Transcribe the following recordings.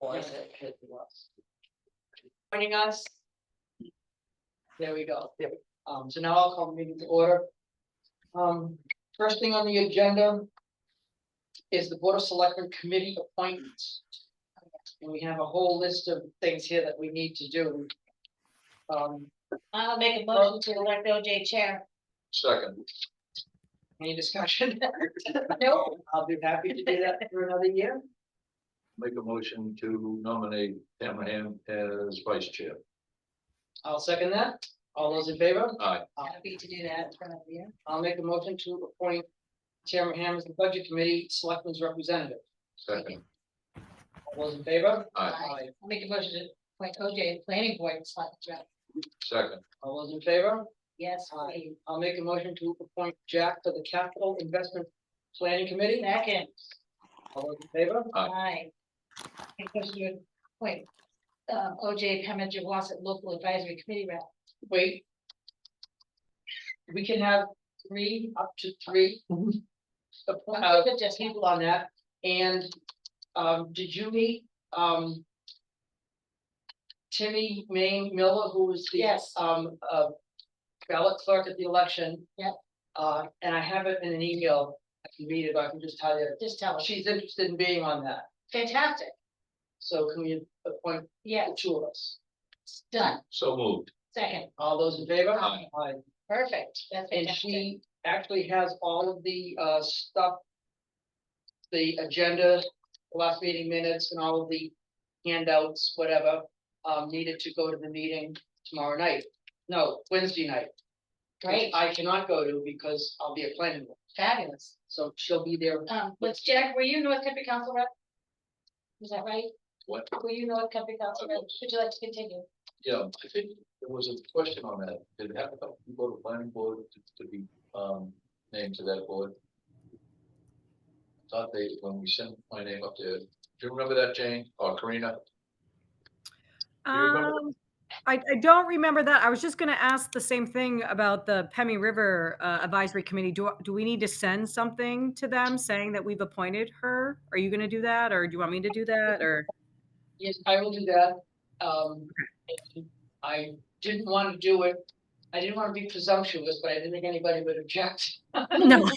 I said it was. Joining us. There we go. There. So now I'll call the meeting to order. First thing on the agenda is the Board of Selectmen committee appointments. And we have a whole list of things here that we need to do. I'll make a motion to elect OJ chair. Second. Any discussion? Nope. I'll be happy to do that for another year. Make a motion to nominate Tamara as vice chair. I'll second that. All those in favor? Aye. Happy to do that for another year. I'll make a motion to appoint Chairman Ham as the Budget Committee Selectmen's representative. Second. All those in favor? Aye. I'll make a motion to appoint OJ as planning board select rep. Second. All those in favor? Yes, Aye. please. I'll make a motion to appoint Jack to the Capital Investment Planning Committee. Second. All those in favor? Aye. Make a motion to appoint OJ Pemminger Wassett local advisory committee rep. Wait. We can have up to three. Just People on that, and, did you meet, Timmy Maine Miller, who was the, Yes. ballot clerk at the election? Yep. And I have it in an email, I can read it, I can just tell you, Just tell us. she's interested in being on that, Fantastic. so can we appoint Yeah, the two of us? it's done. So moved. Second. All those in favor? Aye. Aye. Perfect. That's And fantastic. she actually has all of the stuff. The agenda, the last meeting minutes and all of the handouts, whatever, needed to go to the meeting tomorrow night. No, Wednesday night. which Great. I cannot go to because I'll be at planning board, Fabulous. so she'll be there. Let's Jack, were you North Country Council rep? Is that right? What? Were you North Country Council rep? Would you like to continue? Yeah, I think there was a question on that. Did it have to go to planning board to be named to that board? I thought they, when we sent my name up there, do you remember that, Jane or Karina? Do you remember? I don't remember that. I was just gonna ask the same thing about the Pemi River Advisory Committee. Do we need to send something to them saying that we've appointed her? Are you gonna do that, or do you want me to do that, or? Yes, I will do that. And I didn't want to do it. I didn't want to be presumptuous, but I didn't think anybody would object. No,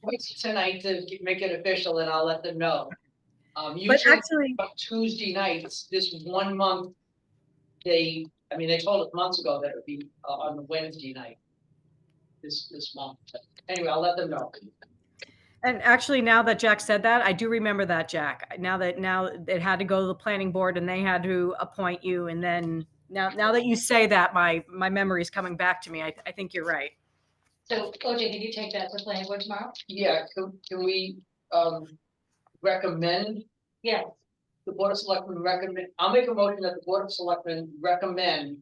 Wait tonight to make it official and I'll let them know. but Usually actually, on Tuesday nights, this 1 month, they told us months ago that it would be on the Wednesday night. This month. Anyway, I'll let them know. and actually now that Jack said that, I do remember that, Jack. Now it had to go to the planning board and they had to appoint you, and then now that you say that, my memory is coming back to me. I think you're right. So OJ, can you take that to planning board tomorrow? Yeah, can we recommend Yeah. the Board of Selectmen recommend, I'll make a motion that the Board of Selectmen recommend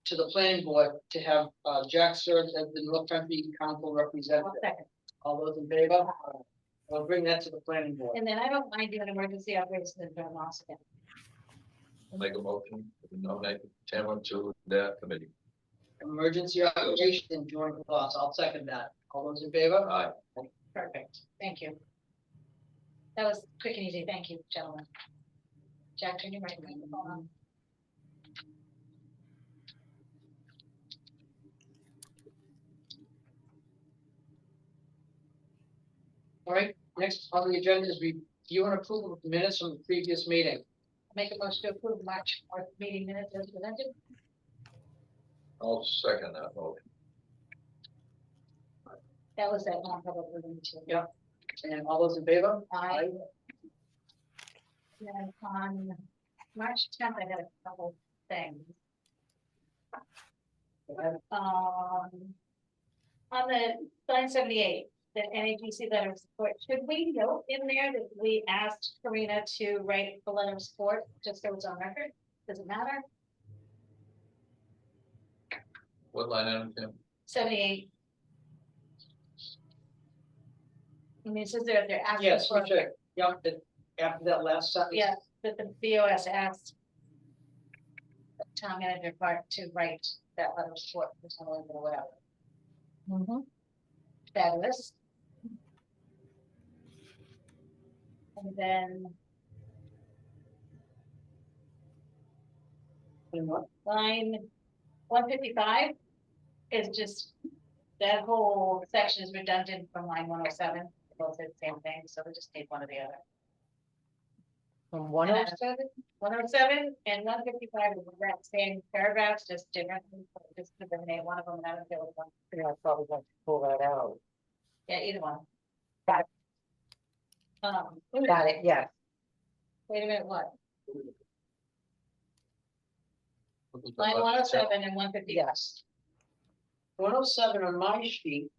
to the planning board to have Jack serve as the North Country Council representative. Second. All those in favor? I'll bring that to the planning board. And then I don't mind doing emergency operations and joint loss again. I'll make a motion to nominate Tamara to that committee. Emergency operation and joint loss, I'll second that. All those in favor? Aye. Perfect. Thank you. That was quick and easy. Thank you, gentlemen. Jack, turn your microphone on. All right, next on the agenda is review and approval of the minutes from the previous meeting. Make a motion to approve March 4th meeting minutes as presented. I'll second that motion. That was that non-public meeting too. Yeah. And all those in favor? Aye. Then on March 10th, I had a couple things. On the line 78, the NHBC letter of support, should we note in there that we asked Karina to write the letter of support, just so it's on record? Does it matter? What line item, Tim? 78. I mean, it says they're asking Yes, for, we check. Yeah, after that last sentence. yeah, that the BOS asked the town manager part to write that letter of support for someone or whatever. Fabulous. And then And what? line 155 is just, that whole section is redundant from line 107. Both say the same thing, so we just need one or the other. From 107? 107 and 155 is the exact same paragraphs, just different, just eliminate one of them and I don't feel with one. Yeah, I probably want to pull that out. Yeah, either one. Got Got it, yeah. Wait a minute, what? What was Line that? 107 and 150. Yes. 107 on my sheet,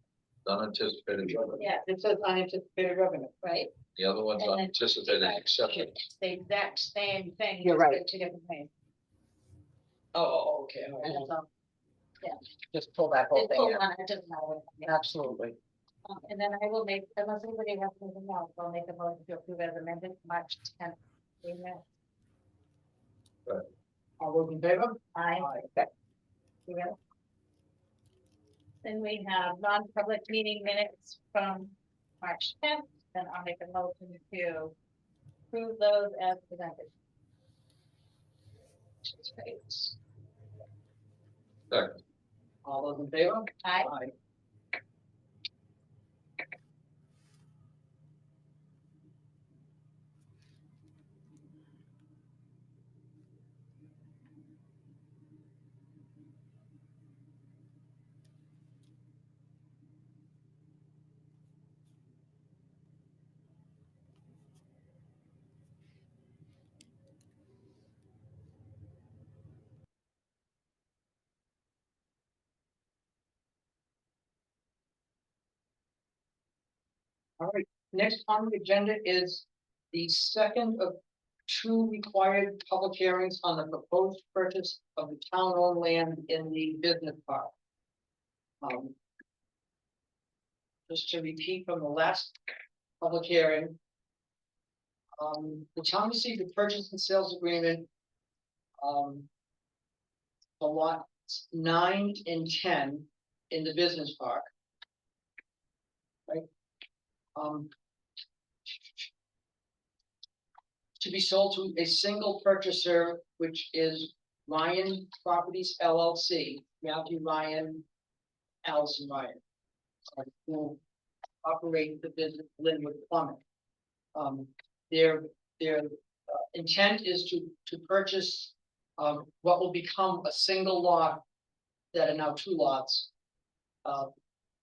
Unanticipated revenue. Yeah, it says unanticipated revenue. right. The other one's And then- unanticipated exception. It's the exact same thing. You're just right. in two different ways. Oh, okay, all right. That's all. Just pull that whole It's thing full out. one, it doesn't matter. Absolutely. And then I will make, unless anybody has anything else, I'll make a motion to approve as amended, March 10th. Amen. All those in favor? Aye. Okay. You ready? Then we have non-public meeting minutes from March 10th, then I'll make a motion to approve those as presented. That's great. Second. All those in favor? Aye. All right, next on the agenda is the second of two required public hearings on the proposed purchase of the town-owned land in the business park. Just to repeat from the last public hearing. The town received a purchase and sales agreement. For lots 9 and 10 in the business park. Right? To be sold to a single purchaser, which is Ryan Properties LLC, Matthew Ryan, Allison Ryan. Who operate the business Linwood Plumbing. Their intent is to purchase what will become a single lot that are now two lots.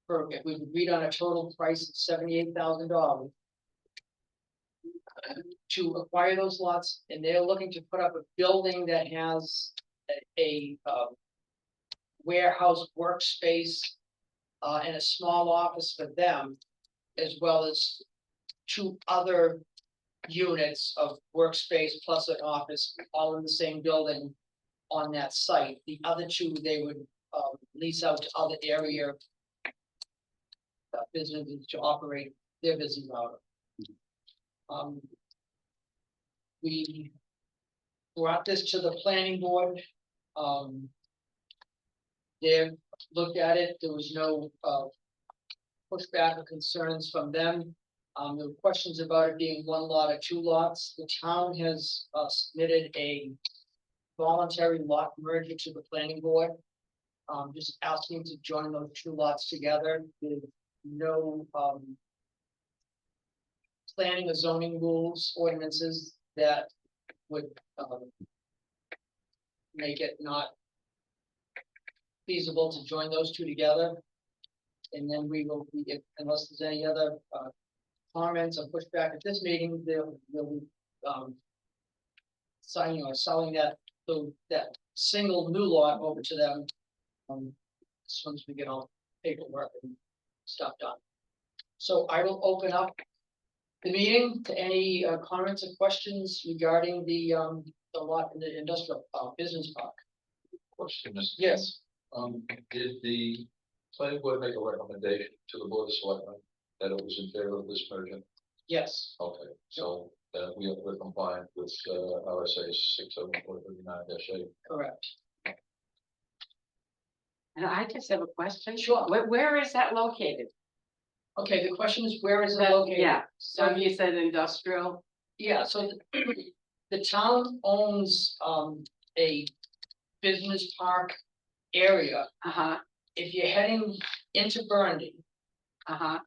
If we've agreed on a total price of $78,000 to acquire those lots, and they're looking to put up a building that has a warehouse workspace and a small office for them, as well as two other units of workspace plus an office, all in the same building on that site. The other two, they would lease out to other area businesses to operate their business out of. We brought this to the planning board. They looked at it, there was no pushback or concerns from them. There were questions about it being one lot or two lots. The town has submitted a voluntary lot merger to the planning board. Just asking to join those two lots together with no planning or zoning rules, ordinances that would make it not feasible to join those two together. And then we will be, unless there's any other comments or pushback at this meeting, they'll be signing or selling that single new lot over to them. As soon as we get all paperwork and stuff done. So I will open up the meeting to any comments or questions regarding the lot in the industrial business park. Question, Mr. Yes. Did the planning board make a recommendation to the board of selectmen that it was in favor of this merger? Yes. Okay, so we're compliant with RSA 67439-8. Correct. And I just have a question. Sure. Where is that located? Okay, the question is, where is it located? Yeah, so you said industrial, Yeah, so the town owns a business park area. Uh-huh, If you're heading into Burndy uh-huh.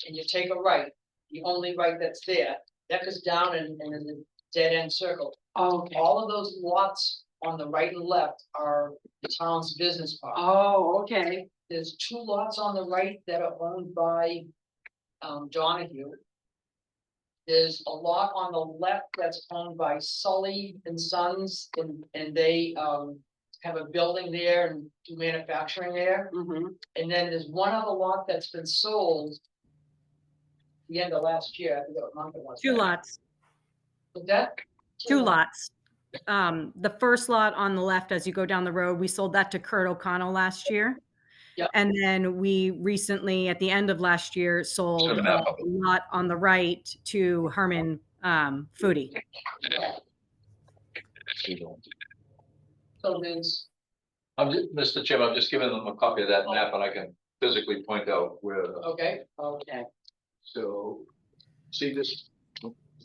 and you take a right, the only right that's there, that goes down and is a dead end circle. Okay. All of those lots on the right and left are the town's business park. Oh, okay. There's 2 lots on the right that are owned by Donahue. There's a lot on the left that's owned by Sully and Sons, and they have a building there and do manufacturing there. Mm-hmm. And then there's one other lot that's been sold the end of last year. I forget what month it was. 2 lots, Was that? 2 lots. The first lot on the left, as you go down the road, we sold that to Kurt O'Connell last year. Yep. And then we recently, at the end of last year, sold Sort of a half of lot on the right to Herman Foodie. So there's, Mr. Chairman, I'm just giving them a copy of that map and I can physically point out where, okay, Okay, so, see this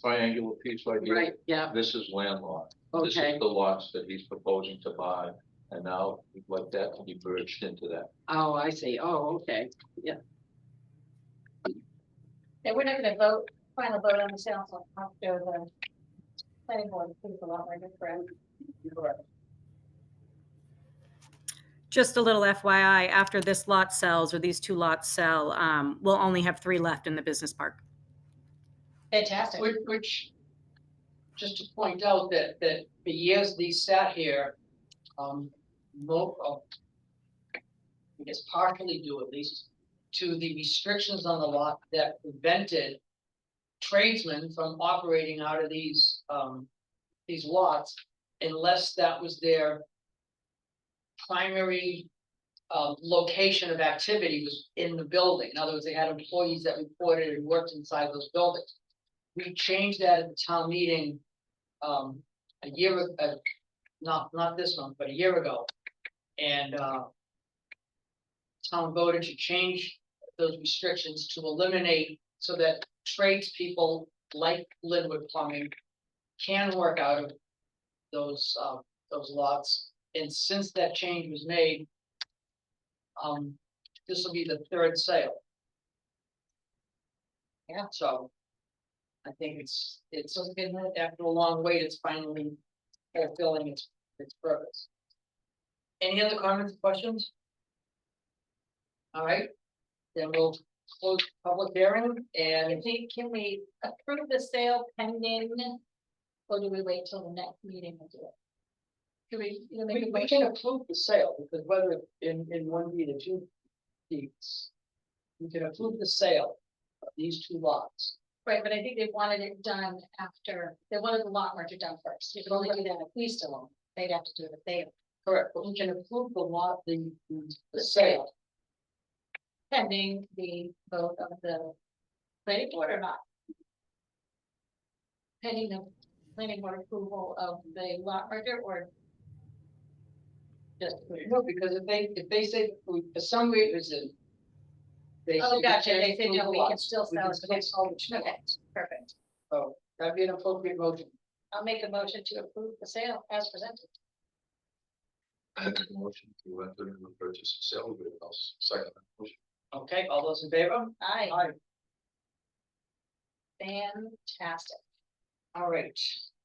triangular piece right here? right, yeah, This is landlocked. This okay. is the lots that he's proposing to buy, and now we'd like that to be merged into that. Oh, I see. Oh, okay. Yeah, we're not gonna vote, final vote on the sale until after the planning board approves the lot line, correct? Just a little FYI, after this lot sells or these 2 lots sell, we'll only have 3 left in the business park. Fantastic. which, just to point out that for years these sat here, I guess partially due at least to the restrictions on the lot that prevented tradesmen from operating out of these lots unless that was their primary location of activity was in the building. In other words, they had employees that reported and worked inside those buildings. We changed that at the town meeting a year, not this month, but a year ago. And town voted to change those restrictions to eliminate so that tradespeople like Linwood Plumbing can work out of those lots. And since that change was made, this will be the 3rd sale. Yeah, so I think it's been, after a long wait, it's finally fulfilling its purpose. Any other comments, questions? All right, then we'll close the public hearing and Can we approve the sale pending, or do we wait till the next meeting to do it? Do we, you know, make a we motion? can approve the sale, because whether in 1 deed or 2 deeds, we can approve the sale of these 2 lots. Right, but I think they wanted it done after, they wanted the lot merger done first. You can only do that if we still own it. They'd have to do it if they, Correct, but we can approve the lot, the sale. pending the vote of the planning board or not. Pending the planning board approval of the lot merger or just. No, because if they say, for some reason. Oh, gotcha, they say, no, approve the we can lots, still we sell can it. still sell the 2 Okay, lots. perfect. So that'd be an appropriate motion. I'll make a motion to approve the sale as presented. I make a motion to enter into the purchase and sale agreement. I'll second that motion. Okay, all those in favor? Aye, Aye. fantastic. All right,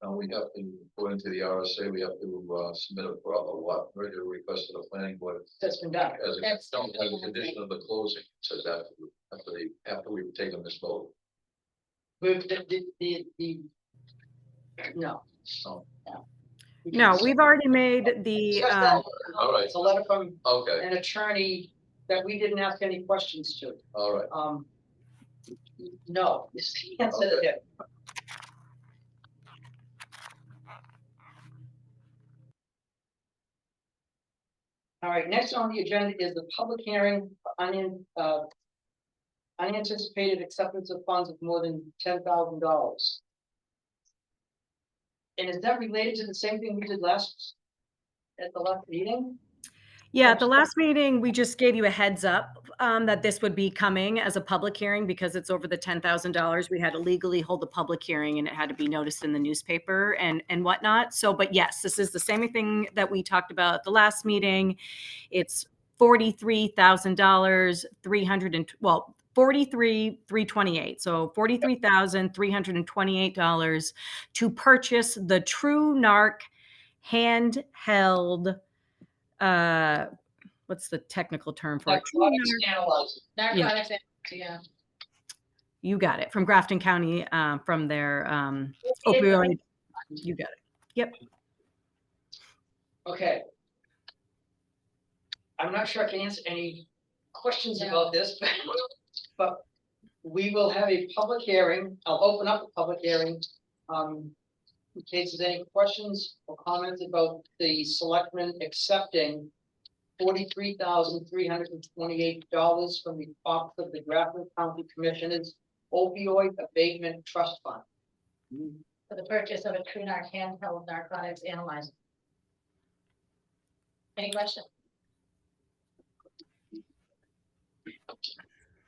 Now we have to, according to the RSA, we have to submit a lot merger request to the planning board that's been done. as a, That's- as a condition of the closing. It says after we've taken this vote. With no. So, We can No, discuss- we've already made the, discuss that. all right, It's a letter from okay, an attorney that we didn't ask any questions to. all right. No, this is the answer to that. All right, next on the agenda is the public hearing for unanticipated acceptance of funds of more than $10,000. And is that related to the same thing we did at the last meeting? Yeah, at the last meeting, we just gave you a heads up that this would be coming as a public hearing because it's over the $10,000. We had to legally hold the public hearing and it had to be noticed in the newspaper and whatnot. So, but yes, this is the same thing that we talked about at the last meeting. It's $43,000, 43,328. So $43,328 to purchase the True Narc handheld, what's the technical term for it? Narcotics analyzer. Narcotics, yeah. You got it, from Grafton County, from their opioid. You got it. Yep. Okay. I'm not sure I can answer any questions No. about this, but we will have a public hearing. I'll open up a public hearing. In case there's any questions or comments about the selectmen accepting $43,328 from the Office of the Grafton County Commissioners Opioid Abatement Trust Fund. For the purchase of a True Narc handheld narcotics analyzer. Any question?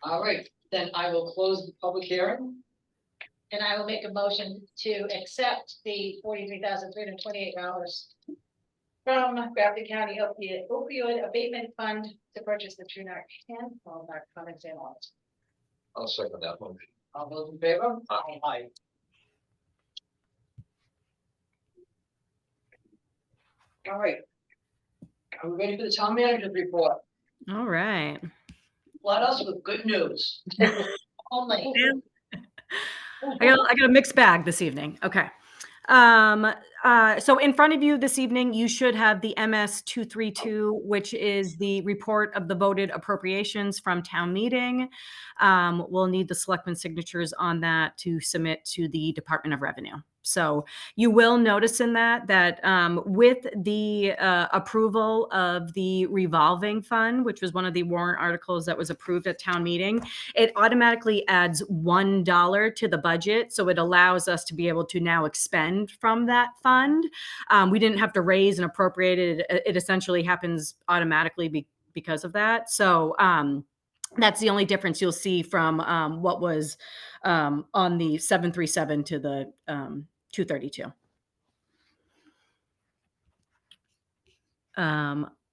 All right, then I will close the public hearing. And I will make a motion to accept the $43,328 from Grafton County opioid abatement fund to purchase the True Narc handheld narcotics analyzer. I'll second that motion. All those in favor? Aye. All right. Are we ready for the town manager's report? All right. Let us with good news. Only. I got a mixed bag this evening. Okay. So in front of you this evening, you should have the MS 232, which is the report of the voted appropriations from town meeting. We'll need the selectmen signatures on that to submit to the Department of Revenue. So you will notice in that with the approval of the revolving fund, which was one of the warrant articles that was approved at town meeting, it automatically adds $1 to the budget. So it allows us to be able to now expend from that fund. We didn't have to raise and appropriate it. It essentially happens automatically because of that. So that's the only difference you'll see from what was on the 737 to the 232.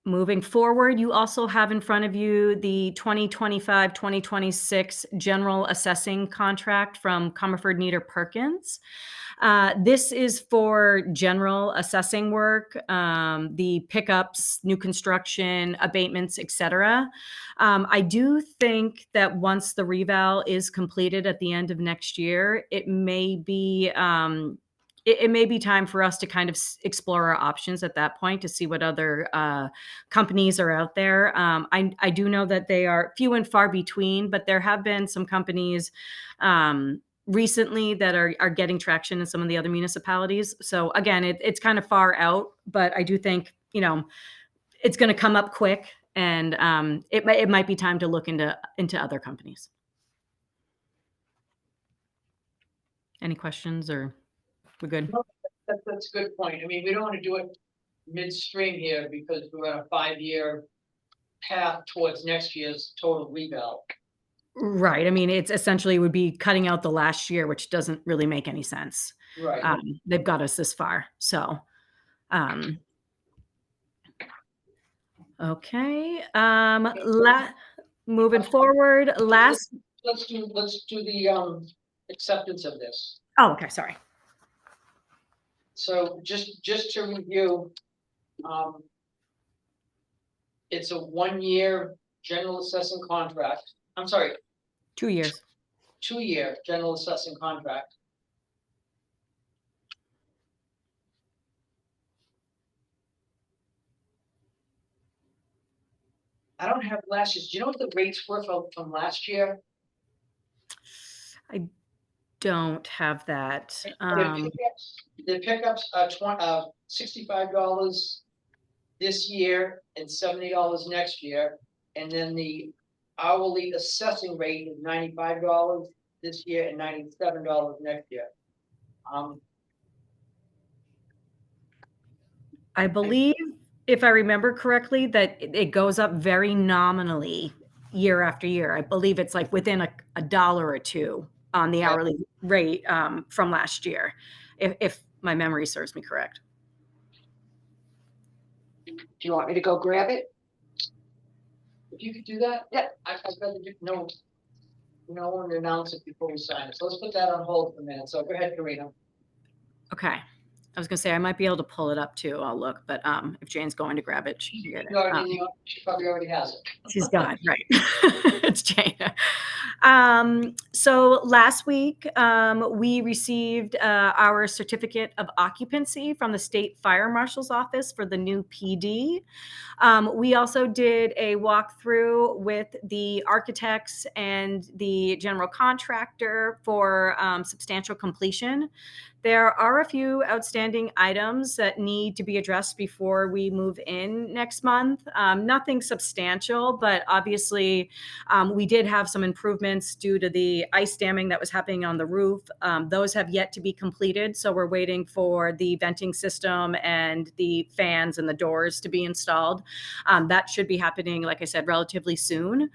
Moving forward, you also have in front of you the 2025-2026 general assessing contract from Comerford Nieder Perkins. This is for general assessing work, the pickups, new construction, abatements, etc. I do think that once the reval is completed at the end of next year, it may be time for us to kind of explore our options at that point to see what other companies are out there. I do know that they are few and far between, but there have been some companies recently that are getting traction in some of the other municipalities. So again, it's kind of far out, but I do think, it's going to come up quick, and it might be time to look into other companies. Any questions, or we're good? That's a good point. I mean, we don't want to do it midstream here because we're on a 5-year path towards next year's total reval. Right. I mean, it's essentially would be cutting out the last year, which doesn't really make any sense. Right. They've got us this far. So, okay. Moving forward, Let's do the acceptance of this. Oh, okay. Sorry. So just to review, it's a 1-year general assessing contract. I'm sorry, 2 years. 2-year general assessing contract. I don't have last year's. Do you know what the rates were from last year? I don't have that. The pickups are $65 this year and $70 next year. And then the hourly assessing rate is $95 this year and $97 next year. I believe if I remember correctly, that it goes up very nominally year after year. I believe it's like within a dollar or two on the Okay. hourly rate from last year, if my memory serves me correct. Do you want me to go grab it? If you could do that? Yeah. I'd rather no one announce it before we sign it, so let's put that on hold for a minute, so go ahead, Karina. Okay. I was gonna say I might be able to pull it up too. I'll look, but if Jane's going to grab it, she can get You already, it. she probably already has it. She's gone, right? It's Jane. So last week, we received our certificate of occupancy from the state fire marshal's office for the new PD. We also did a walkthrough with the architects and the general contractor for substantial completion. There are a few outstanding items that need to be addressed before we move in next month. Nothing substantial, but obviously we did have some improvements due to the ice damming that was happening on the roof. Those have yet to be completed, so we're waiting for the venting system and the fans and the doors to be installed. That should be happening, like I said, relatively soon.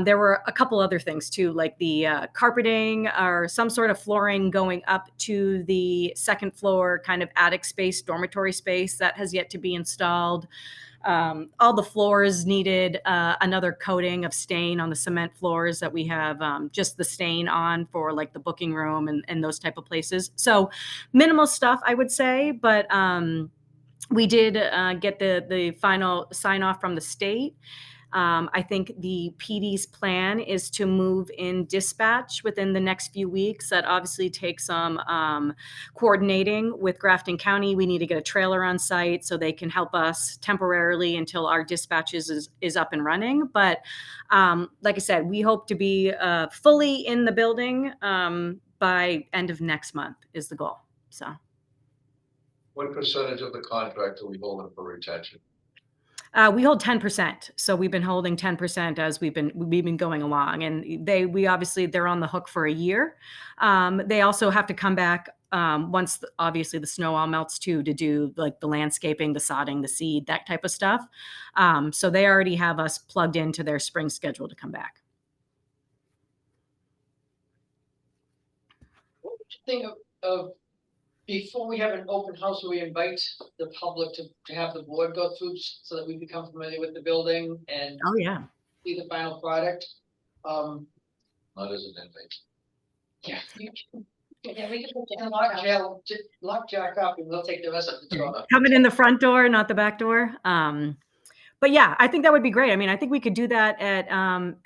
There were a couple other things too, like the carpeting or some sort of flooring going up to the second floor kind of attic space, dormitory space that has yet to be installed. All the floors needed another coating of stain on the cement floors that we have just the stain on for like the booking room and those type of places. So minimal stuff, I would say, but we did get the final sign off from the state. I think the PD's plan is to move in dispatch within the next few weeks. That obviously takes some coordinating with Grafton County. We need to get a trailer on site so they can help us temporarily until our dispatch is up and running. But like I said, we hope to be fully in the building by end of next month is the goal. So. What percentage of the contract are we holding for retention? We hold 10%. So we've been holding 10% as we've been going along, and they're on the hook for a year. They also have to come back once obviously the snow all melts too, to do like the landscaping, the sodding, the seed, that type of stuff. So they already have us plugged into their spring schedule to come back. What would you think of before we have an open house, where we invite the public to have the board go through so that we become familiar with the building and Oh yeah. see the final product? Not as an inmate. Yeah. Yeah, we can put And that. lock Jack up and we'll take the rest of the tour. Coming in the front door, not the back door. But yeah, I think that would be great. I mean, I think we could do that at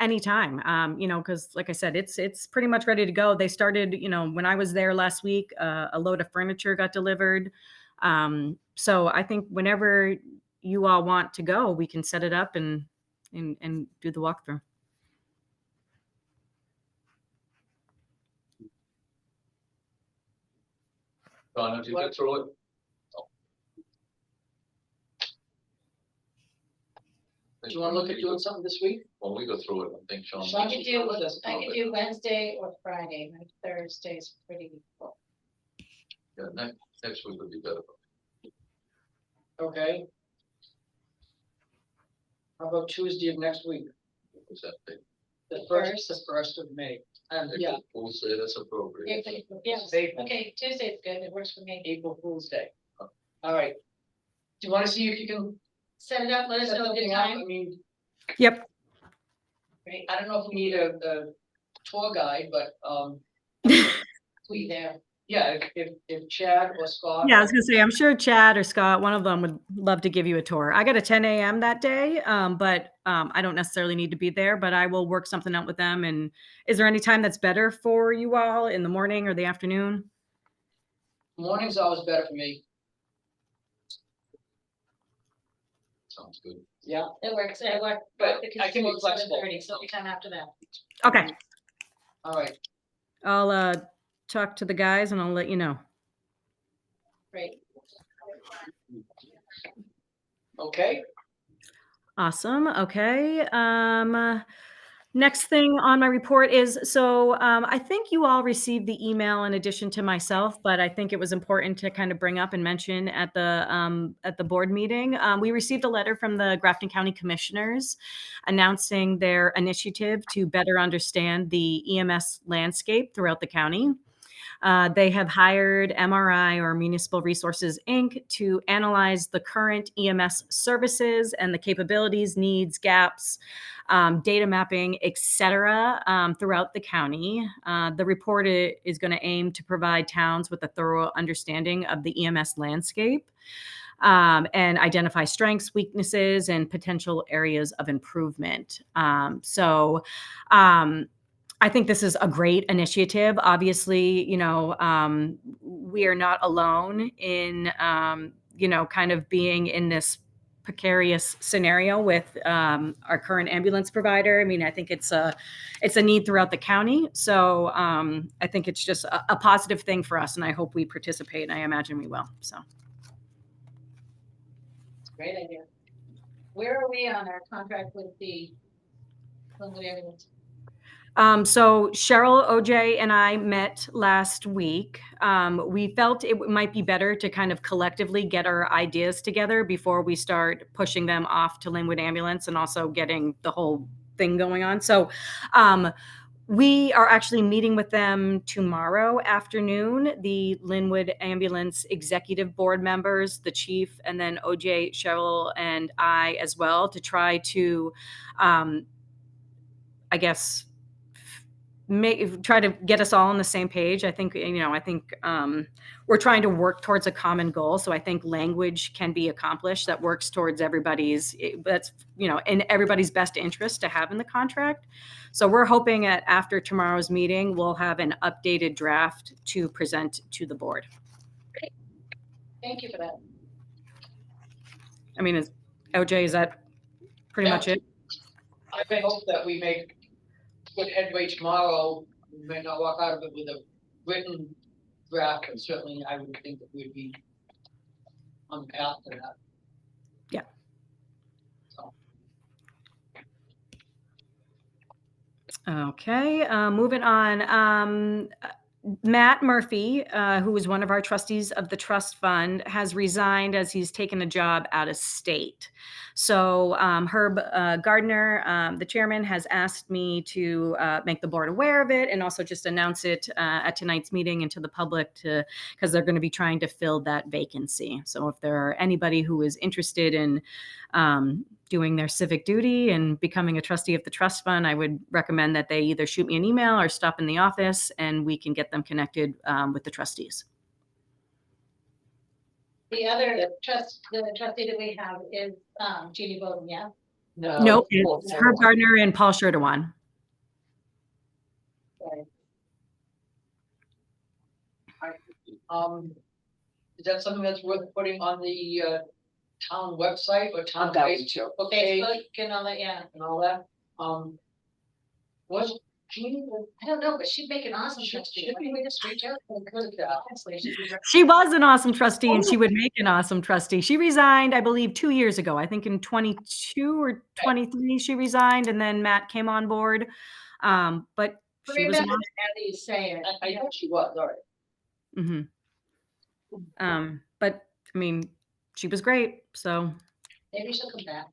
any time, because like I said, it's pretty much ready to go. They started, when I was there last week, a load of furniture got delivered. So I think whenever you all want to go, we can set it up and do the walkthrough. Donna, did you get through it? Do you wanna look at doing something this week? When we go through it, I think Sean. Sean- I could do, I could do Wednesday or Friday. My Thursday's pretty full. Yeah, next week would be better. Okay. How about Tuesday of next week, What's that thing? the first of May? And yeah, We'll say that's appropriate. Yes, Safe. okay, Tuesday's good. It works for me. April Fool's Day. All right. Do you wanna see if you can Set it up, let us set know a good something up? I time. mean, Yep. Great, I don't know if we need a tour guide, but, we there. yeah, if Chad or Scott. Yeah, I was gonna say, I'm sure Chad or Scott, one of them would love to give you a tour. I got a 10 a.m. that day, but I don't necessarily need to be there, but I will work something out with them. And is there any time that's better for you all, in the morning or the afternoon? Morning's always better for me. Sounds good. Yeah. It works, But because I can be it's flexible. 7:30, so anytime after that. Okay, All right. I'll talk to the guys and I'll let you know. Great. Okay. Awesome. Okay. Next thing on my report is, I think you all received the email in addition to myself, but I think it was important to kind of bring up and mention at the board meeting. We received a letter from the Grafton County Commissioners announcing their initiative to better understand the EMS landscape throughout the county. They have hired MRI, or Municipal Resources, Inc., to analyze the current EMS services and the capabilities, needs, gaps, data mapping, et cetera, throughout the county. The report is going to aim to provide towns with a thorough understanding of the EMS landscape, and identify strengths, weaknesses, and potential areas of improvement. I think this is a great initiative. Obviously, we are not alone in, kind of being in this precarious scenario with our current ambulance provider. I mean, I think it's a need throughout the county. So I think it's just a positive thing for us, and I hope we participate, and I imagine we will. So. Great idea. Where are we on our contract with the Glenwood ambulance? So Cheryl, OJ, and I met last week. We felt it might be better to kind of collectively get our ideas together before we start pushing them off to Linwood Ambulance and also getting the whole thing going on. So we are actually meeting with them tomorrow afternoon, the Linwood Ambulance Executive Board members, the chief, and then OJ, Cheryl, and I as well, to try to, I guess, try to get us all on the same page. I think, we're trying to work towards a common goal. So I think language can be accomplished that works towards that's, in everybody's best interest to have in the contract. So we're hoping that after tomorrow's meeting, we'll have an updated draft to present to the board. Great. Thank you for that. I mean, OJ, is that pretty much it? I hope that we make good headway tomorrow. We may not walk out of it with a written draft, but certainly I would think that we'd be on the path to that. Yeah. So. Okay, moving on. Matt Murphy, who is one of our trustees of the trust fund, has resigned as he's taken a job out of state. So Herb Gardner, the chairman, has asked me to make the board aware of it and also just announce it at tonight's meeting and to the public, because they're going to be trying to fill that vacancy. So if there are anybody who is interested in doing their civic duty and becoming a trustee of the trust fund, I would recommend that they either shoot me an email or stop in the office, and we can get them connected with the trustees. The other trustee that we have is Jeannie Bowden, yeah? No. Nope, it's Herb Gardner and Paul Sherdewan. Is that something that's worth putting on the town website or town I'm going Facebook page Facebook and all that, yeah. and all that? Was Jeannie? I don't know, but she'd make an awesome Should- trustee. should Why don't we just reach out and put it down? Honestly, she'd be She was an awesome trustee, and she would make an awesome trustee. She resigned, I believe, 2 years ago. I think in 22 or 23 she resigned, and then Matt came on board. But she was remember awesome. how you say it. I know she was, all right. But I mean, she was great. So Maybe she'll come back.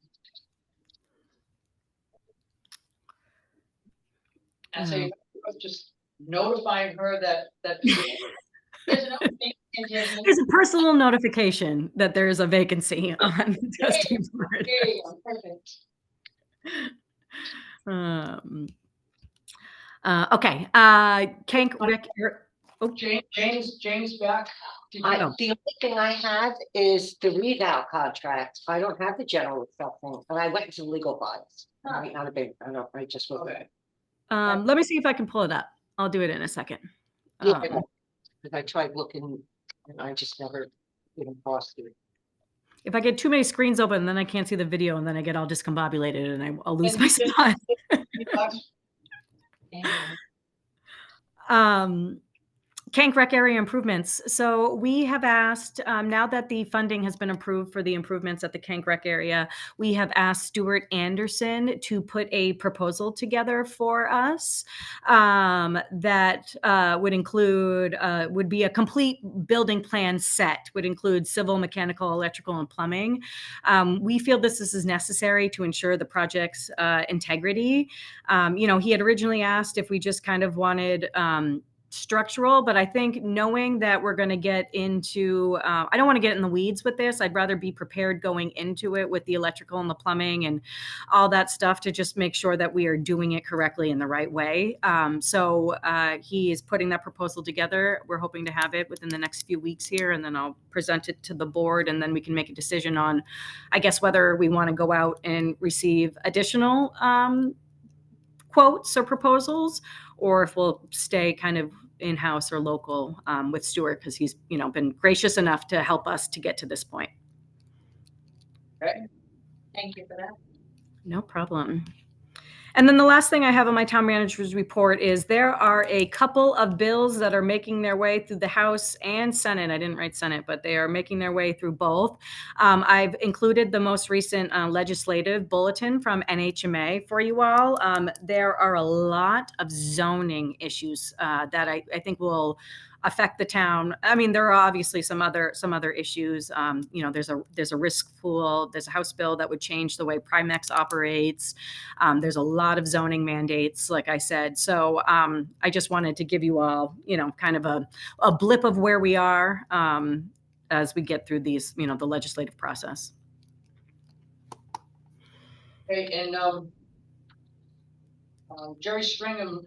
And so just notifying her that There's an opening in Disney. there's a personal notification that there is a vacancy on the trustee board. There you go, perfect. Okay. Kank, Rick, James back. Did you- The only thing I have is the revow contract. I don't have the general stuff thing, and I went into legal files. Huh. Not a big, I don't, I just. Okay. let me see if I can pull it up. I'll do it in a second. Yeah, because I tried looking and I just never even crossed it. If I get too many screens open, then I can't see the video, and then I get all discombobulated, and I'll lose my spot. Kank Rec area improvements. So we have asked, now that the funding has been approved for the improvements at the Kank Rec area, we have asked Stuart Anderson to put a proposal together for us that would include, would be a complete building plan set, would include civil, mechanical, electrical, and plumbing. We feel this is necessary to ensure the project's integrity. He had originally asked if we just kind of wanted structural, but I think knowing that we're going to get into, I don't want to get in the weeds with this. I'd rather be prepared going into it with the electrical and the plumbing and all that stuff to just make sure that we are doing it correctly in the right way. So he is putting that proposal together. We're hoping to have it within the next few weeks here, and then I'll present it to the board, and then we can make a decision on, I guess, whether we want to go out and receive additional quotes or proposals, or if we'll stay kind of in-house or local with Stuart, because he's been gracious enough to help us to get to this point. Thank you for that. No problem. And then the last thing I have on my town manager's report is there are a couple of bills that are making their way through the House and Senate. I didn't write Senate, but they are making their way through both. I've included the most recent legislative bulletin from NHMA for you all. There are a lot of zoning issues that I think will affect the town. I mean, there are obviously some other issues. There's a risk pool. There's a House bill that would change the way Primex operates. There's a lot of zoning mandates, like I said. So I just wanted to give you all, kind of a blip of where we are as we get through these, the legislative process. Okay, and Jerry Stringham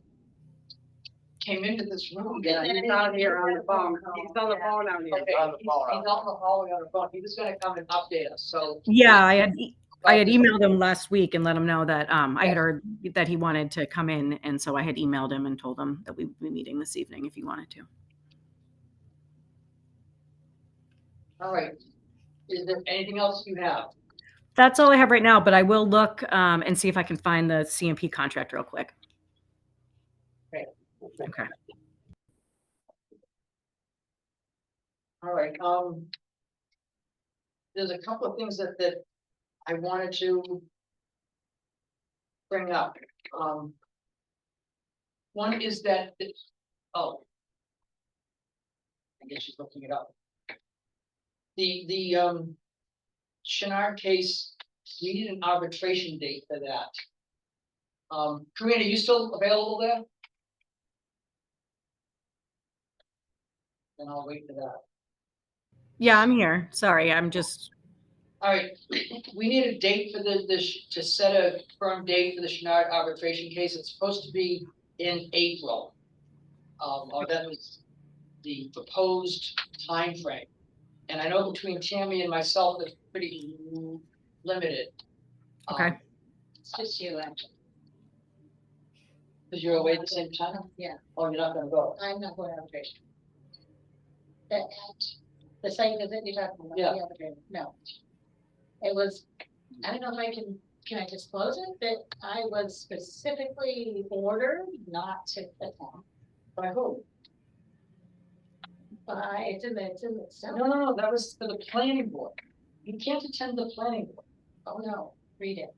came into this room. Yeah, he's out here on the phone. He's on the phone out here. Okay, he's out in the hallway on the phone. He was gonna come and update us, so. Yeah, I had emailed him last week and let him know that I had heard that he wanted to come in, and so I had emailed him and told him that we would be meeting this evening if he wanted to. All right. Is there anything else you have? That's all I have right now, but I will look and see if I can find the CMP contract real quick. Okay. All right, there's a couple of things that I wanted to bring up. One is that, I guess she's looking it up. The Chenard case, we need an arbitration date for that. Karina, you still available there? Then I'll wait for that. Yeah, I'm here. Sorry, I'm just. All right, we need a date for to set a firm date for the Chenard arbitration case. It's supposed to be in April. Or that was the proposed time frame. And I know between Tammy and myself, it's pretty limited. Okay. It's just you, actually. Because you're away at the same time? Yeah. Oh, you're not gonna go? I'm not going to arbitration. The same as it you're talking about. Yeah. The arbitration. No. It was, I don't know if can I disclose it, that I was specifically ordered not to attend. By who? It's in the. No, that was for the planning board. You can't attend the planning board. Oh, no, read it.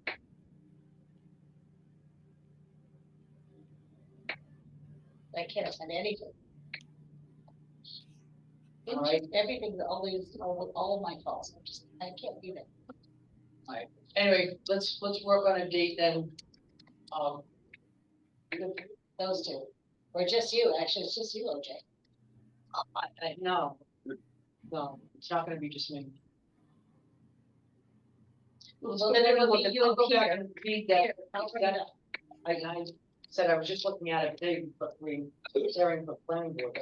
I can't attend anything. All right. Everything's always, all of my faults. I can't do it. Anyway, let's work on a date then. Those two. Or just you, actually, it's just you, OJ. No, it's not gonna be just me. Well, then it'll be you I'll and go back Peter. and read that. I'll bring it up. I said I was just looking at it today, but we hearing for planning board.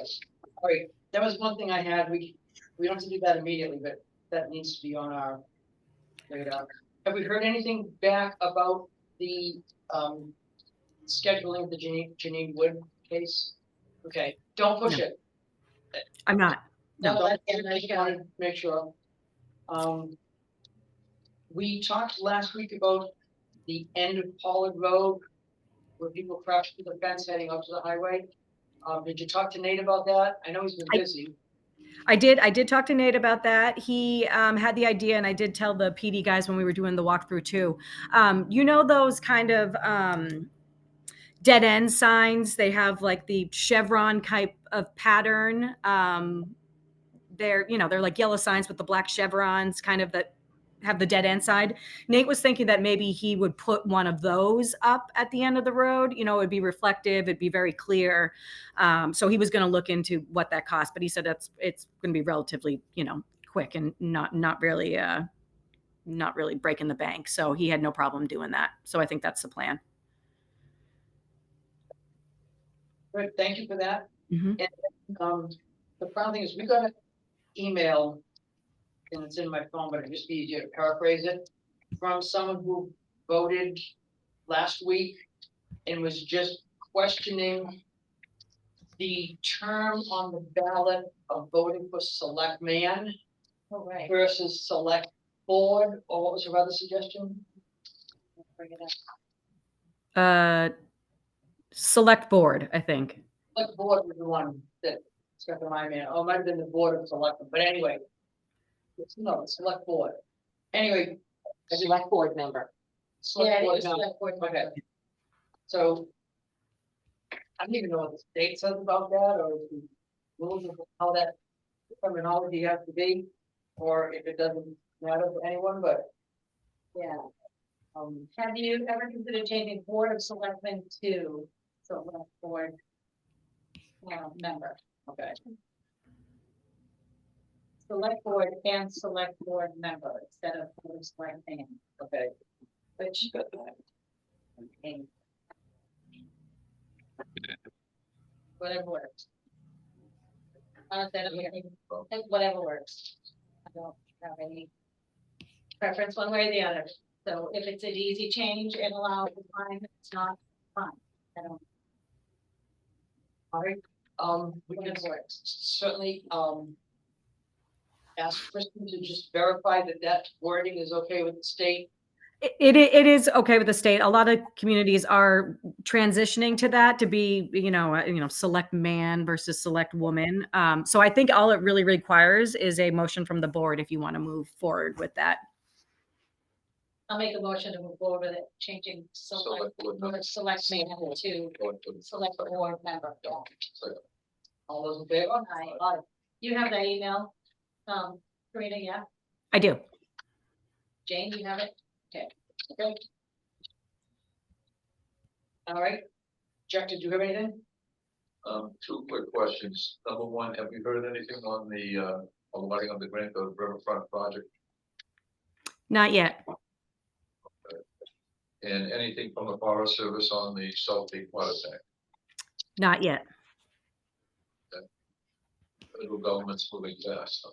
All right, that was one thing I had. We don't have to do that immediately, but that needs to be on our radar. Have we heard anything back about the scheduling of the Janine Wood case? Okay, don't push it. I'm not. No, Don't- that's, I just wanted to make sure. We talked last week about the end of Pollard Road, where people crash through the fence heading up to the highway. Did you talk to Nate about that? I know he's been busy. I did talk to Nate about that. He had the idea, and I did tell the PD guys when we were doing the walkthrough too. You know those kind of dead end signs? They have like the chevron type of pattern. They're they're like yellow signs with the black chevrons, kind of that have the dead end side. Nate was thinking that maybe he would put one of those up at the end of the road. It'd be reflective, it'd be very clear. So he was going to look into what that cost, but he said it's going to be relatively, quick and not really breaking the bank. So he had no problem doing that. So I think that's the plan. Good, thank you for that. Mhm. And, the final thing is, we got an email, and it's in my phone, but it'd just be easier to paraphrase it, from someone who voted last week and was just questioning the term on the ballot of voting for select man Oh, right. versus select board, or what was your other suggestion? Bring it up. Select board, I think. Select board was the one that stuck in my mind, oh, it might have been the board of selectmen, but anyway. No, the select board. Anyway, A select board member. select Yeah, it board is now. select board Okay. member. So. I don't even know what the state says about that, or the rules of how that terminology has to be, or if it doesn't matter to anyone, but. Yeah. Um, Have you ever considered changing board of selectmen to select board member? okay, Select board and select board member instead of board of selectmen, okay, which. Okay. Whatever works. Whatever works. I don't have any preference one way or the other. So if it's an easy change and allow the time, it's not fine. I don't. all right, we can certainly, ask Kristen to just verify that that wording is okay with the state. It is okay with the state. A lot of communities are transitioning to that, to be, select man versus select woman. So I think all it really requires is a motion from the board if you want to move forward with that. I'll make a motion to move forward with it, changing select man to select board member. Yeah. All those in favor? Aye. You have that email, Karina, yeah? I do. Jane, you have it? Okay. All right, Jack, did you have anything? Two quick questions. Number one, have you heard anything on the lighting on the Granville Riverfront project? Not yet. And anything from the Forest Service on the South Peak water tank? Not yet. Federal government's moving fast.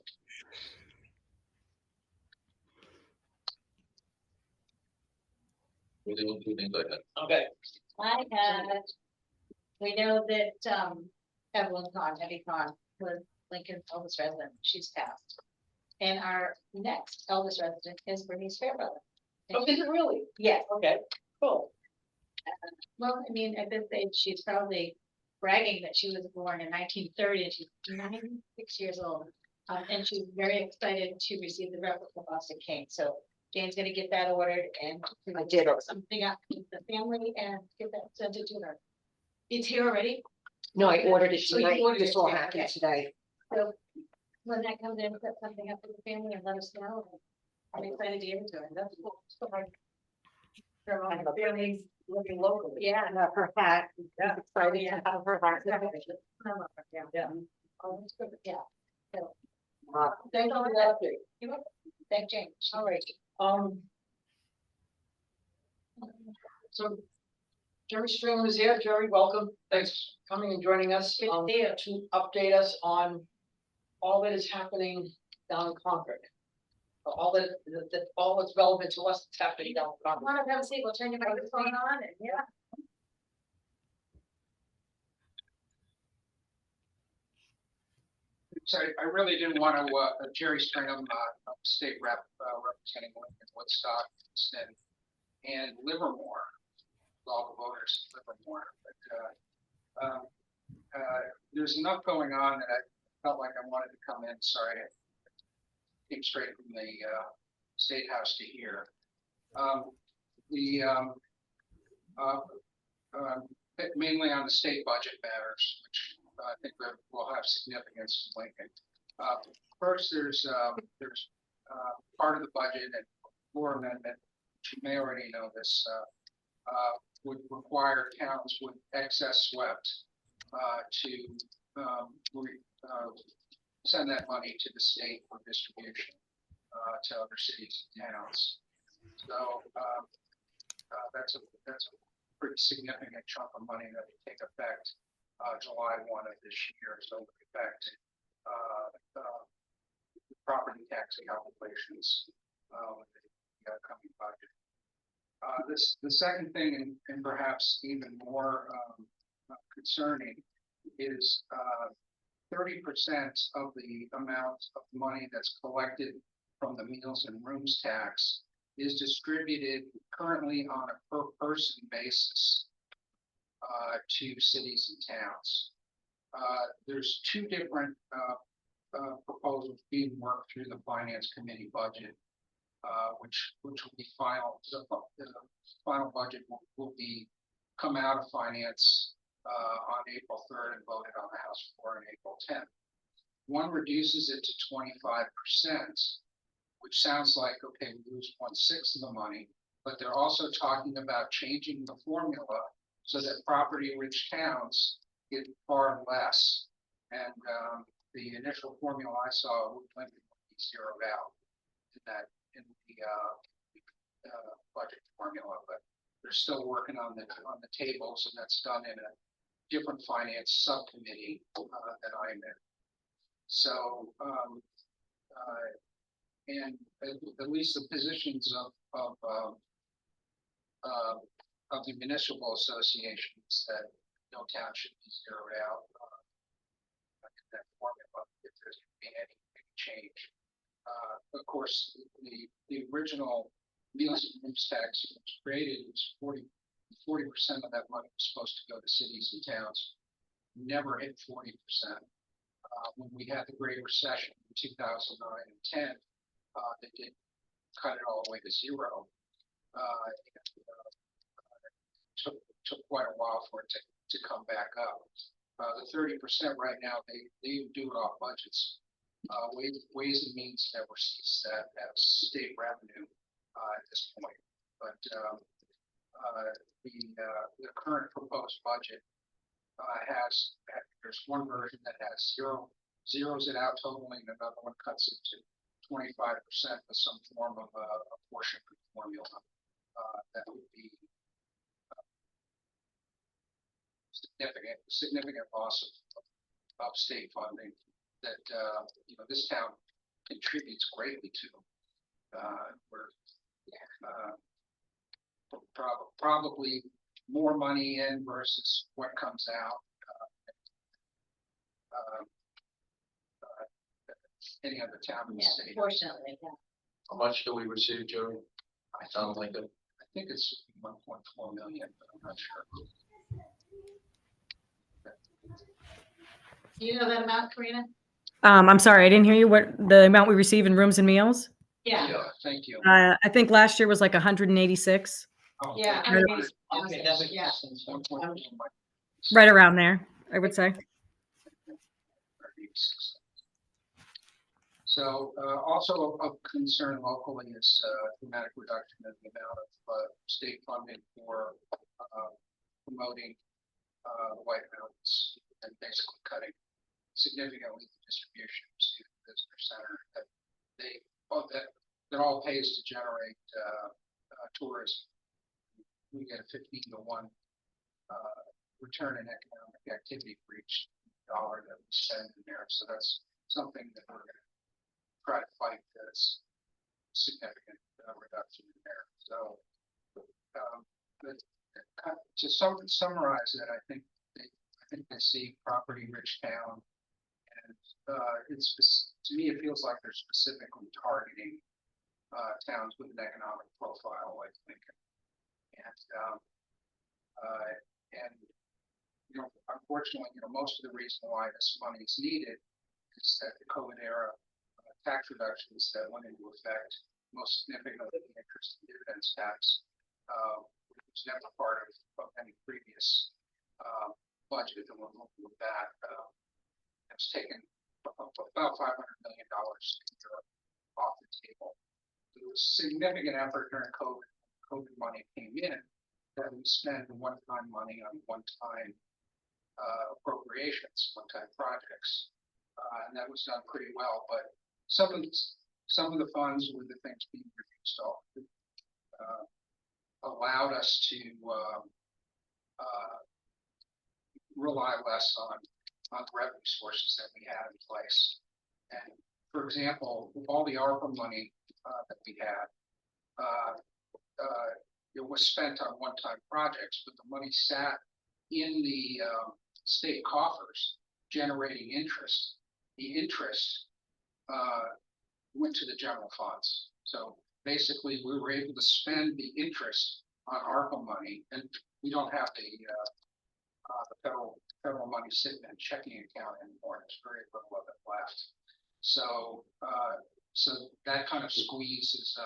We're doing two things like that. Okay, We know that, Evelyn Kahn, Debbie Kahn, was Lincoln's eldest resident, she's passed. And our next eldest resident is Bernice Fairbrother. oh, is it really? Yes, Okay, cool. well, I mean, at this age, she's probably bragging that she was born in 1930 and she's 96 years old. And she's very excited to receive the replica Boston King, so Jane's gonna get that ordered and. I did it. Something up with the family and get that sent to her. It's here already, No, I ordered it Oh, you tonight. ordered This it all today, happened okay. today. so when that comes in, set something up with the family and let us know. I'm excited to give it to her, that's cool. So hard. Her own family's living locally. Yeah. And her hat. Yeah. Excited Yeah. to have her hat. Yeah. Yeah. Oh, that's good, yeah. Thank you for that update. You welcome. Thank Jane. All right, so Jerry String is here. Jerry, welcome. Thanks for coming and joining us. Good to see you. To update us on all that is happening down in Concord. All all that's relevant to us that's happening down in Come Concord. on, have a seat, we'll turn your microphone on and, yeah. So I really didn't want to, Jerry Stringham, state rep, representing Lincoln, Woodstock, and Livermore, all the voters in Livermore. But there's enough going on that I felt like I wanted to come in, sorry. I came straight from the, State House to here. The, mainly on the state budget matters, which I think will have significance in Lincoln. First, there's part of the budget and floor amendment, which you may already know this, would require towns with excess swept to send that money to the state for distribution to other cities and towns. So that's a pretty significant chunk of money that will take effect July 1 of this year. So it will affect property tax calculations with the upcoming budget. The second thing, and perhaps even more concerning, is 30% of the amount of money that's collected from the meals and rooms tax is distributed currently on a per person basis to cities and towns. There's two different proposals being worked through the Finance Committee budget, which will be final. The final budget will be come out of finance on April 3rd and voted on the House floor on April 10th. One reduces it to 25%, which sounds like, okay, we lose 1/6 of the money, but they're also talking about changing the formula so that property-rich towns get far less. And the initial formula I saw would be zeroed out in the budget formula, but they're still working on the tables, and that's done in a different finance subcommittee that I'm in. So, and at least the positions of the municipal associations that no town should be zeroed out in that formula if there's any change. Of course, the original meals and rooms tax was created was 40% of that money was supposed to go to cities and towns. Never hit 40%. When we had the Great Recession in 2009 and 10, they did cut it all the way to zero. Took quite a while for it to come back up. The 30% right now, they do it off budgets. Ways and Means never sees that as state revenue at this point. But the current proposed budget there's one version that has zeros it out totally, and another one cuts it to 25% with some form of a portion formula that would be significant loss of state funding that this town contributes greatly to. We're probably more money in versus what comes out. Any other town in the state. Fortunately, yeah. How much do we receive, Joey? I sound like it. I think it's 1.4 million, but I'm not sure. Do you know that amount, Karina? I'm sorry, I didn't hear you. What the amount we receive in rooms and meals? Yeah. Thank you. I think last year was like 186, Oh, Yeah. Okay, that makes Yeah. sense. 1.4. right around there, I would say. So also of concern locally is dramatic reduction in the amount of state funding for promoting White Mountains and basically cutting significantly the distribution to the visitor center that all pays to generate tourism. We get a 15-to-1 return in economic activity for each dollar that we spend in there. So that's something that we're going to try to fight this significant reduction in there. So to summarize it, I think they see property-rich town, and to me it feels like they're specifically targeting towns with an economic profile like Lincoln, and unfortunately, most of the reason why this money is needed is that the COVID era tax reductions that went into effect, most significantly the interest and dividends tax, was never part of any previous budget, and we're looking with that. It's taken about $500 million off the table. There was significant effort during COVID. COVID money came in, that we spent one-time money on one-time appropriations, one-time projects, and that was done pretty well. But some of the funds were the things being reduced off, allowed us to rely less on revenue sources that we had in place. And for example, with all the ARPA money that we had, it was spent on one-time projects, but the money sat in the state coffers generating interest. The interest went to the general funds. So basically, we were able to spend the interest on ARPA money, and we don't have the federal money sitting in a checking account anymore. There's very little of it left. So that kind of squeezes,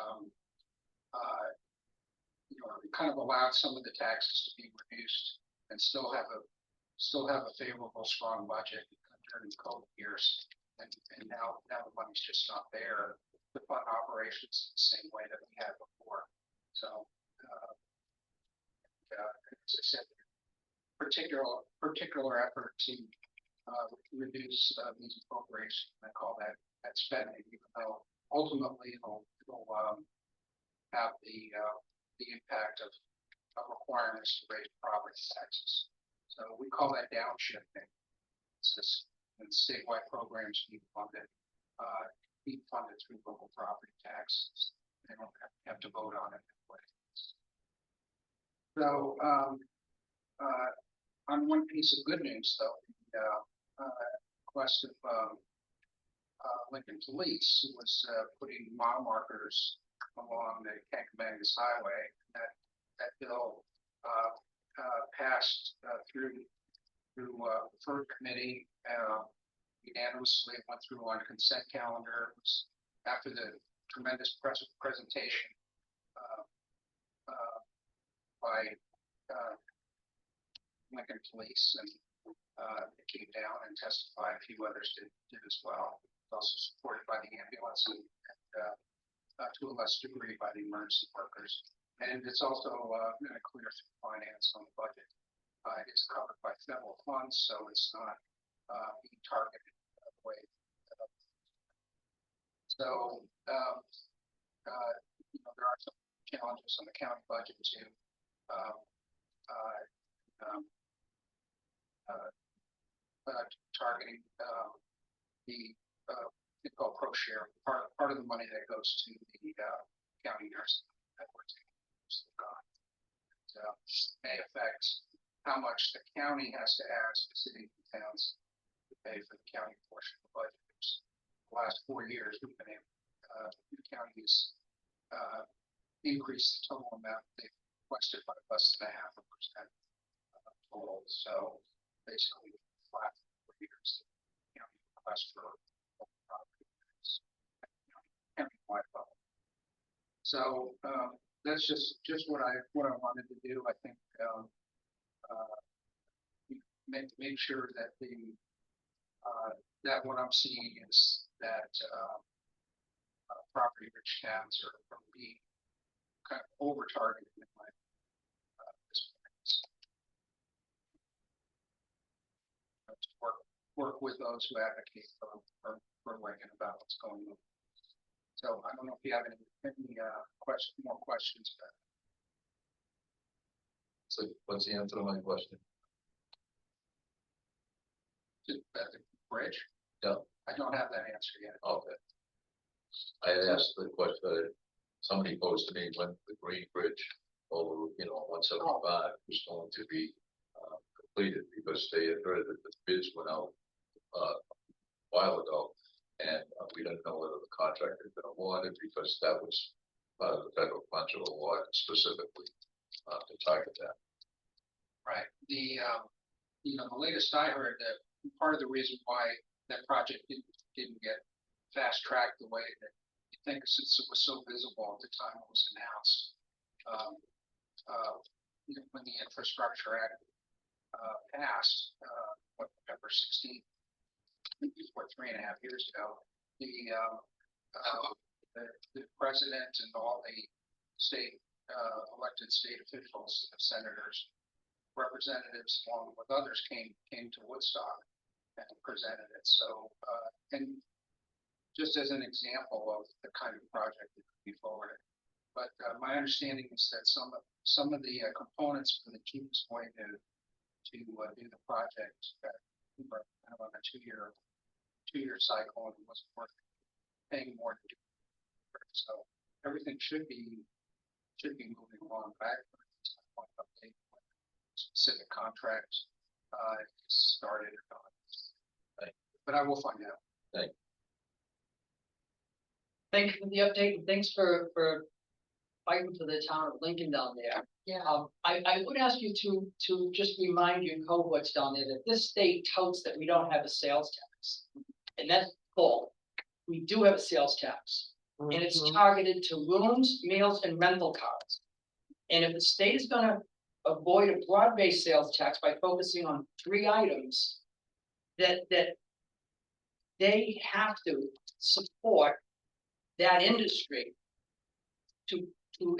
it kind of allowed some of the taxes to be reduced and still have a favorable, strong budget during the COVID years. And now the money's just not there to fund operations the same way that we had before. So, as I said, particular effort to reduce these appropriations. I call that spending, even though ultimately it'll have the impact of requiring us to raise property taxes. So we call that downshifting. It's just when statewide programs being funded through local property taxes. They don't have to vote on it anyway. So on one piece of good news, though, the request of Lincoln Police was putting mile markers along the Kankamangas Highway. That bill passed through the third committee unanimously. It went through on consent calendar. It was after the tremendous presentation by Lincoln Police, and it came down and testified. A few others did as well. It was also supported by the ambulance and to a less degree by the emergency workers. And it's also going to clear through finance on the budget. It's covered by federal funds, so it's not being targeted the way. So there are some challenges on the county budget too. Targeting the they call pro share part of the money that goes to the county nursing that we're taking. May affect how much the county has to ask the cities and towns to pay for the county portion of the budget. The last 4 years, we've been able, the counties increase the total amount they've requested by less than 0.5% total. So basically, flat for 4 years. The county request for county-wide level. So that's just what I wanted to do. I think make sure that that what I'm seeing is that property-rich towns are being kind of over-targeted in my work with those who advocate for Lincoln about what's going on. So I don't know if you have any more questions. So what's the answer to my question? The bridge? No. I don't have that answer yet. Okay. I had asked the question, somebody posed to me when the Green Bridge over, 175 was going to be completed, because they had heard that the bids went out a while ago, and we didn't know whether the contract had been awarded, because that was part of the federal budget award specifically to target that. Right. The the latest I heard, that part of the reason why that project didn't get fast tracked the way that you think, since it was so visible at the time it was announced. When the Infrastructure Act passed, November 16th, before 3.5 years ago, the president and all the state elected state officials, senators, representatives, along with others, came to Woodstock and presented it. So, and just as an example of the kind of project that could be forwarded. But my understanding is that some of the components for the cheapest way to do the project we were kind of on a two-year cycle, and it wasn't worth paying more to do. So everything should be moving along back. Update specific contract started or not. Right. But I will find out. Thank you for the update, and thanks for fighting for the town of Lincoln down there. Yeah. I would ask you to just remind your cohorts down there that this state touts that we don't have a sales tax. And that's full. We do have a sales tax, and it's targeted to rooms, meals, and rental cars. And if the state is gonna avoid a broad-based sales tax by focusing on 3 items, that they have to support that industry to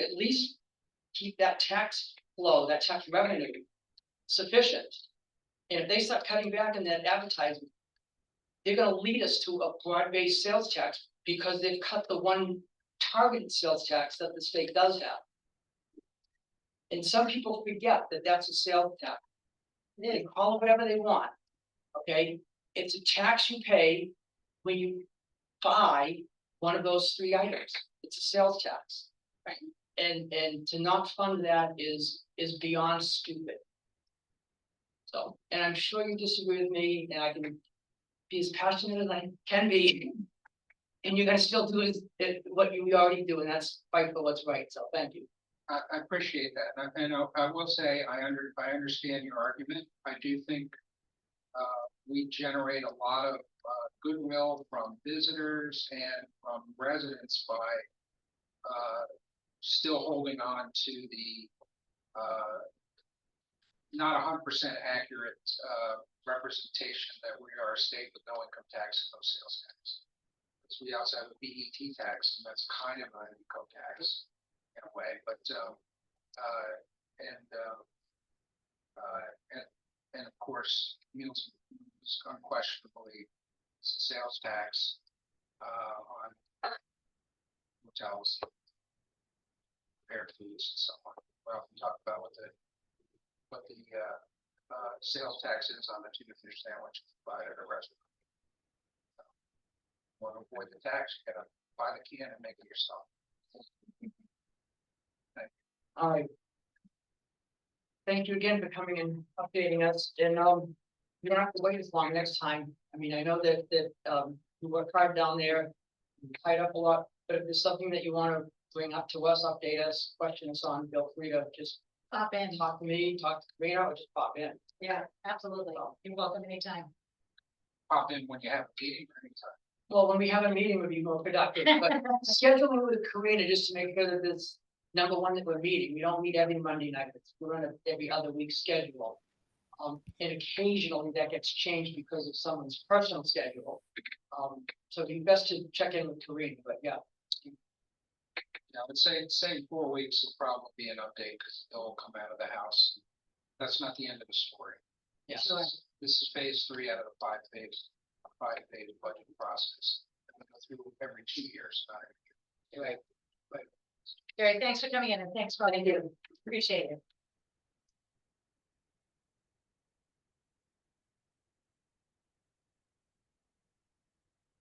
at least keep that tax flow, that tax revenue sufficient. And if they start cutting back on that advertising, they're gonna lead us to a broad-based sales tax, because they've cut the one targeted sales tax that the state does have. And some people forget that that's a sales tax. They call it whatever they want, okay? It's a tax you pay when you buy one of those 3 items. It's a sales tax. Right. And to not fund that is beyond stupid. So, and I'm sure you disagree with me, and I can be as passionate as I can be. And you're gonna still do what you already do, and that's fight for what's right. So thank you. I appreciate that, and I will say, I understand your argument. I do think we generate a lot of goodwill from visitors and from residents by still holding on to the not 100% accurate representation that we are a state with no income tax and no sales tax. Because we also have a BET tax, and that's kind of an income tax in a way, but and of course, meals is unquestionably a sales tax on hotels, prepared foods, and so on. We often talk about what the sales tax is on the tuna fish sandwich provided at a restaurant. Want to avoid the tax, you gotta buy the can and make it yourself. All right. Thank you again for coming and updating us, and you don't have to wait as long next time. I mean, I know that you worked hard down there, you tied up a lot, but if there's something that you want to bring up to us, update us, question us on, feel free to just Pop in. talk to me, talk to Karina, or just pop in. Yeah, absolutely. You're welcome anytime. Pop in when you have a meeting or anytime. Well, when we have a meeting, we'll be more productive, but scheduling with Karina just to make sure that this number one that we're meeting, we don't meet every Monday night, we're on a every other week schedule. And occasionally that gets changed because of someone's personal schedule. So it'd be best to check in with Karina, but yeah. I would say 4 weeks will probably be an update, because they'll come out of the house. That's not the end of the story. Yeah. This is phase 3 out of the 5-phase budget process. And we go through every 2 years, not every year. Anyway, Gary, thanks for coming in, and thanks for all you do. Appreciate it.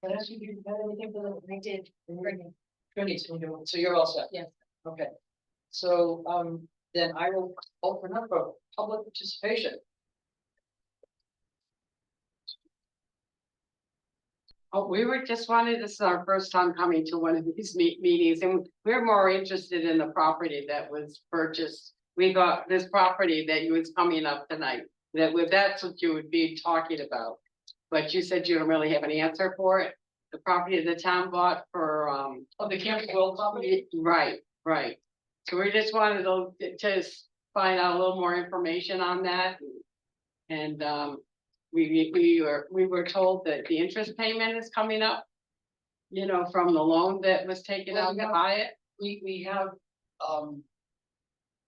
Can I ask you, do you have anything for the? I did. Good, so you're all set? Yes. Okay, so, then I will open up for public participation. Oh, we were just wanted, this is our first time coming to one of these meetings, and we're more interested in the property that was purchased. We got this property that was coming up tonight, that's what you would be talking about. But you said you don't really have an answer for it. The property the town bought for, Of the Campbell World property, right, right. So we just wanted to find out a little more information on that. And, we were told that the interest payment is coming up. You know, from the loan that was taken Well, out to yeah. buy it. we have,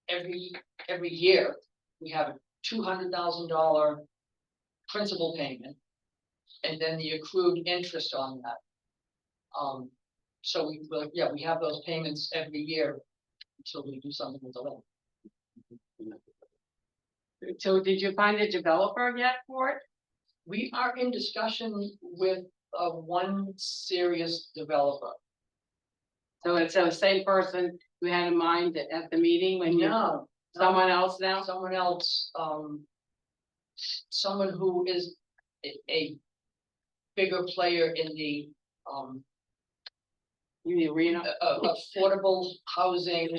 every year, we have a $200,000 principal payment. And then the accrued interest on that. So we have those payments every year until we do something with the loan. So did you find a developer yet for it? We are in discussion with, one serious developer. So it's the same person we had in mind at the meeting when you, No, someone else now? someone else, someone who is a bigger player in the, In the arena? affordable housing,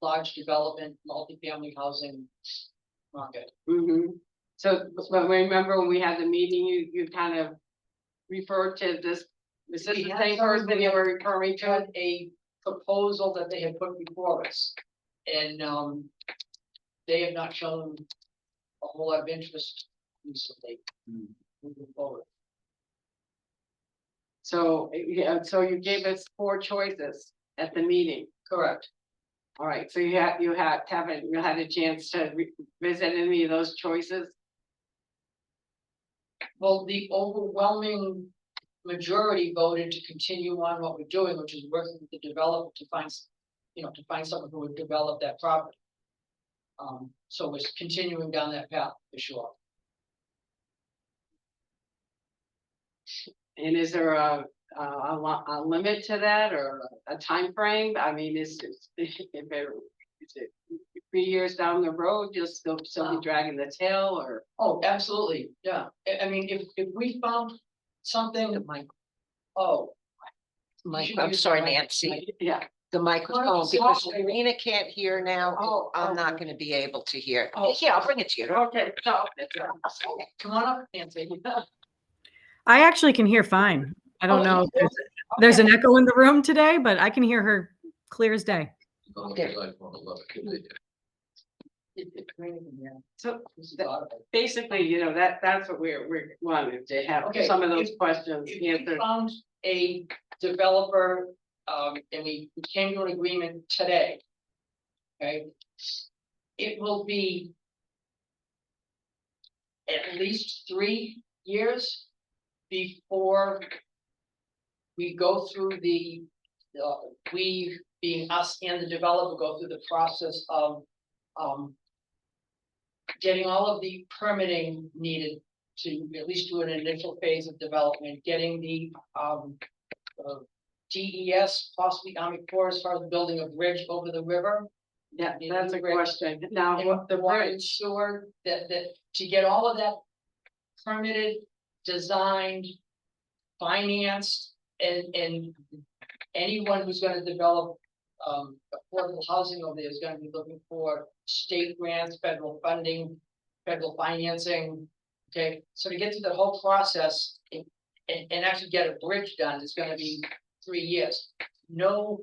large development, multifamily housing market. Mm-hmm. So, but remember when we had the meeting, you kind of referred to this, is this We the had same someone person who you were referring to? Had a proposal that they had put before us, and, they have not shown a whole lot of interest recently moving forward. So, yeah, so you gave us 4 choices at the meeting. Correct. All right, so you had a chance to visit any of those choices? Well, the overwhelming majority voted to continue on what we're doing, which is working with the developer to find, to find someone who would develop that property. So we're continuing down that path for sure. And is there a limit to that or a time frame? I mean, is it 3 years down the road, just still be dragging the tail or? Oh, absolutely, yeah. I mean, if we found something, oh. You should I'm use the sorry, mic. Nancy, Yeah. the microphone, say because something. Karina can't hear now, Oh, I'm not okay. gonna be able to hear. Oh. Yeah, I'll bring it to you. Okay, no, Come on up, Nancy. I actually can hear fine. I don't Oh, know. you if There's an echo in the room today, but I can hear her clear as day. Okay. So This is audible. basically, that's what we're wanting to have Okay, some of those questions If we answered. found a developer, and we came to an agreement today. Okay. It will be at least 3 years before we go through we being us and the developer go through the process of, getting all of the permitting needed to at least do an initial phase of development, getting the, DES, possibly Army Corps, as far as building a bridge over the river. Yeah, that's a question. Now, And what the water and bridge, sewer, that to get all of that permitted, designed, financed, and anyone who's gonna develop, affordable housing over there is gonna be looking for state grants, federal funding, federal financing. Okay, so to get through the whole process and actually get a bridge done, it's gonna be 3 years. No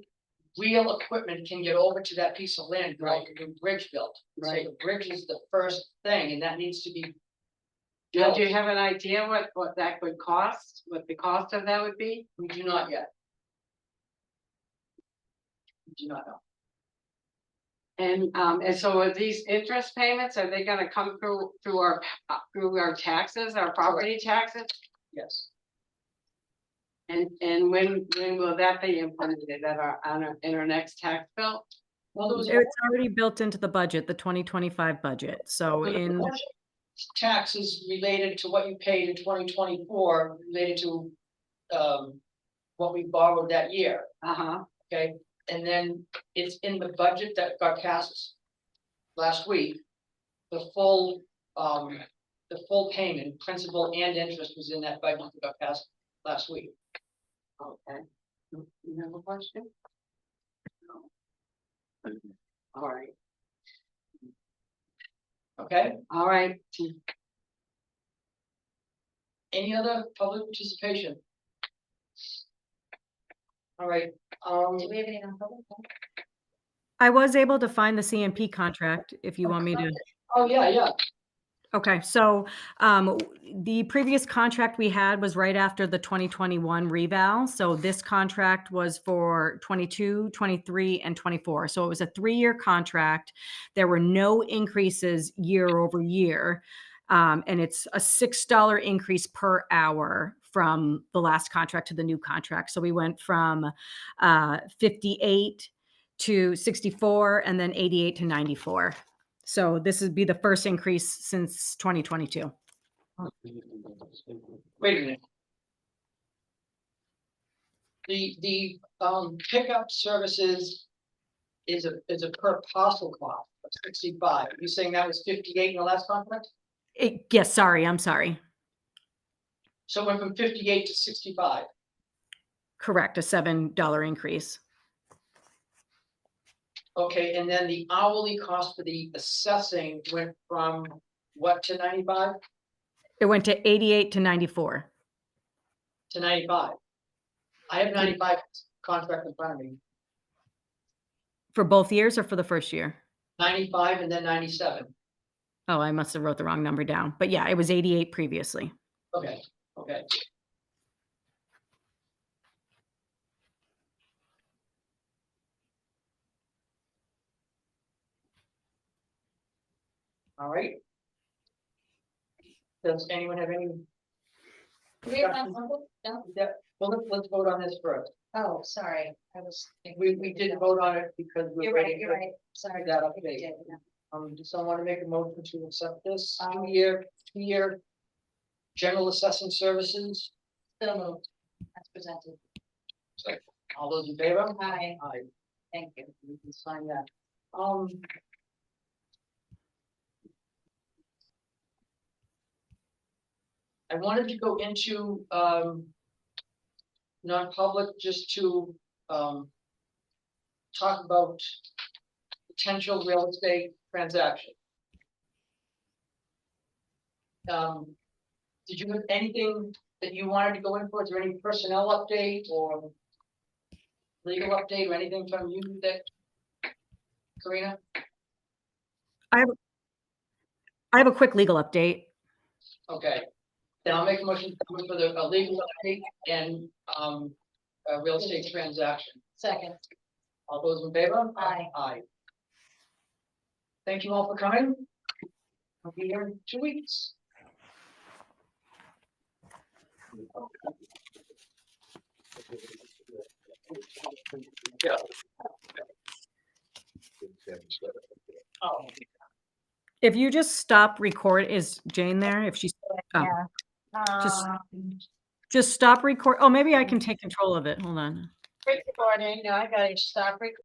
real equipment can get over to that piece of land, without the new bridge built. So Right. the bridge is the first thing, and that needs to be. now, do you built. have an idea what that would cost, what the cost of that would be? We do not yet. We do not know. And so are these interest payments, are they gonna come through our taxes, our property taxes? Yes. And when will that be implemented in our next tax bill? Well, there was. It's already built into the budget, the 2025 budget. So in, Taxes related to what you paid in 2024, related to, what we borrowed that year, Uh-huh, okay? And then it's in the budget that got passed last week. The full payment, principal and interest was in that budget that got passed last week. okay. You have a question? No. All right. Okay, All right. any other public participation? All right, Do we have any non-public? I was able to find the CMP contract if you want me to. oh, yeah, Okay, so the previous contract we had was right after the 2021 reval. So this contract was for 22, 23, and 24. So it was a 3-year contract. There were no increases year over year. And it's a $6 increase per hour from the last contract to the new contract. So we went from 58 to 64 and then 88 to 94. So this would be the first increase since 2022. wait a minute. The pickup services is a per parcel cost of 65. You saying that was 58 in the last contract? Yes, sorry, I'm sorry. So it went from 58 to 65. Correct, a $7 increase. Okay, and then the hourly cost for the assessing went from what to 95 It went to 88 to 94. to 95? I have 95 contract in front of me, For both years or for the first year? 95 and then 97. Oh, I must have wrote the wrong number down. But yeah, it was 88 previously. Okay, okay. All right. Does anyone have any? Do we have non-public? No? Yeah, well, let's vote on this first. Oh, sorry, I was. We did vote on it because we're You're right, waiting you're for right, sorry. that We update. did, yeah. Does someone want to make a motion to accept this 2-year general assessing services? Still moved, as presented. All those in favor? Aye, Aye. thank you. We can sign that. I wanted to go into, non-public just to, talk about potential real estate transaction. Did you have anything that you wanted to go in for? Is there any personnel update or legal update or anything from you that, Karina? I have a quick legal update. Okay, then I'll make a motion for the legal update and, a real estate transaction. Second, All those in favor? Aye. Aye. Thank you all for coming. I'll be here in 2 weeks. Yeah. Oh, If you just stop record, is Jane there? If she's, oh, Just- just stop record. Oh, maybe I can take control of it. Hold on. recording, no, I gotta stop recording.